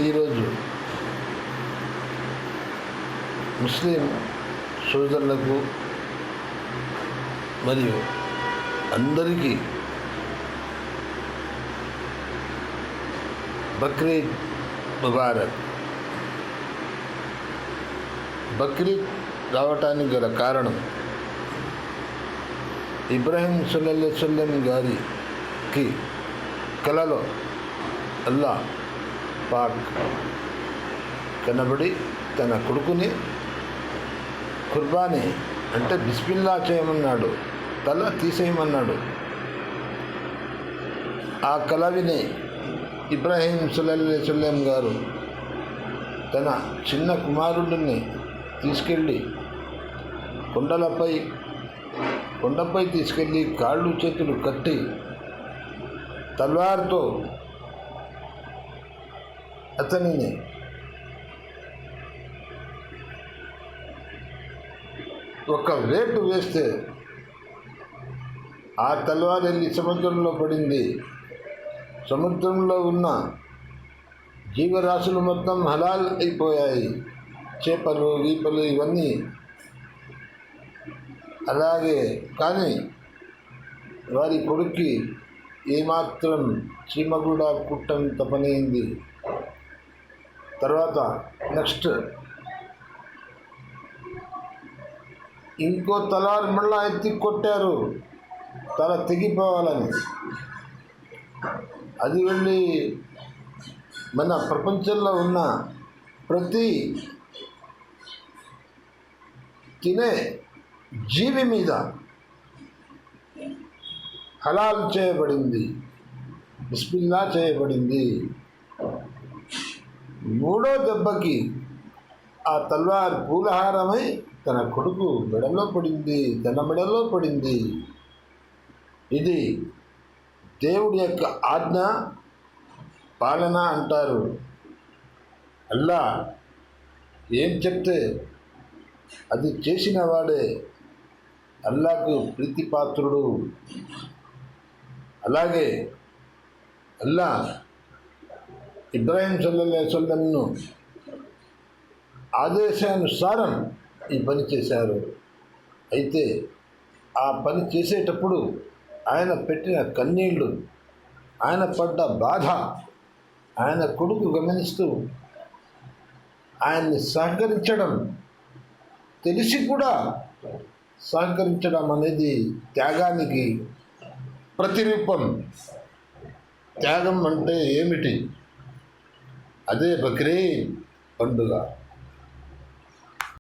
ఈరోజు ముస్లిం సోదరులకు మరియు అందరికీ బక్రీద్ ముబారక్. బక్రీద్ రావటానికి గల కారణం ఇబ్రాహీం సల్లల్లాహు అలైహి వసల్లం గారికి కలలో అల్లా పాక్ కనబడి తన కొడుకుని కుర్బానీ అంటే బిస్మిల్లా చేయమన్నాడు, తల తీసేయమన్నాడు. ఆ కల విని ఇబ్రాహీం సల్లల్లాహు అలైహి వసల్లం గారు తన చిన్న కుమారుడిని తీసుకెళ్ళి కొండపై తీసుకెళ్ళి కాళ్ళు చేతులు కట్టి తల్వార్తో అతనిని ఒక వేటు వేస్తే ఆ తల్వార్ వెళ్ళి సముద్రంలో పడింది. సముద్రంలో ఉన్న జీవరాశులు మొత్తం హలాల్ అయిపోయాయి. చేపలు గీపలు ఇవన్నీ అలాగే. కానీ వారి కొడుక్కి ఏమాత్రం చీమ కూడా కుట్టంత పని అయింది. తర్వాత నెక్స్ట్ ఇంకో తలార్ మళ్ళా ఎత్తి కొట్టారు తల తెగిపోవాలని. అది వెళ్ళి మన ప్రపంచంలో ఉన్న ప్రతి తినే జీవి మీద హలాల్ చేయబడింది, బిస్మిల్లా చేయబడింది. మూడో దెబ్బకి ఆ తల్వార్ పూలహారమై తన కొడుకు మెడలో పడింది, తన మెడలో పడింది. ఇది దేవుడి యొక్క ఆజ్ఞ పాలన అంటారు. అల్లా ఏం చెప్తే అది చేసిన వాడే అల్లాకు ప్రీతిపాత్రుడు. అలాగే అల్లా ఇబ్రాహీం సల్లల్లాహు అలైహి వసల్లంను ఆదేశానుసారం ఈ పని చేశారు. అయితే ఆ పని చేసేటప్పుడు ఆయన పెట్టిన కన్నీళ్ళు, ఆయన పడ్డ బాధ ఆయన కొడుకు గమనిస్తూ ఆయన్ని సహకరించడం, తెలిసి కూడా సహకరించడం అనేది త్యాగానికి ప్రతిరూపం. త్యాగం అంటే ఏమిటి? అదే బక్రీద్ పండుగ.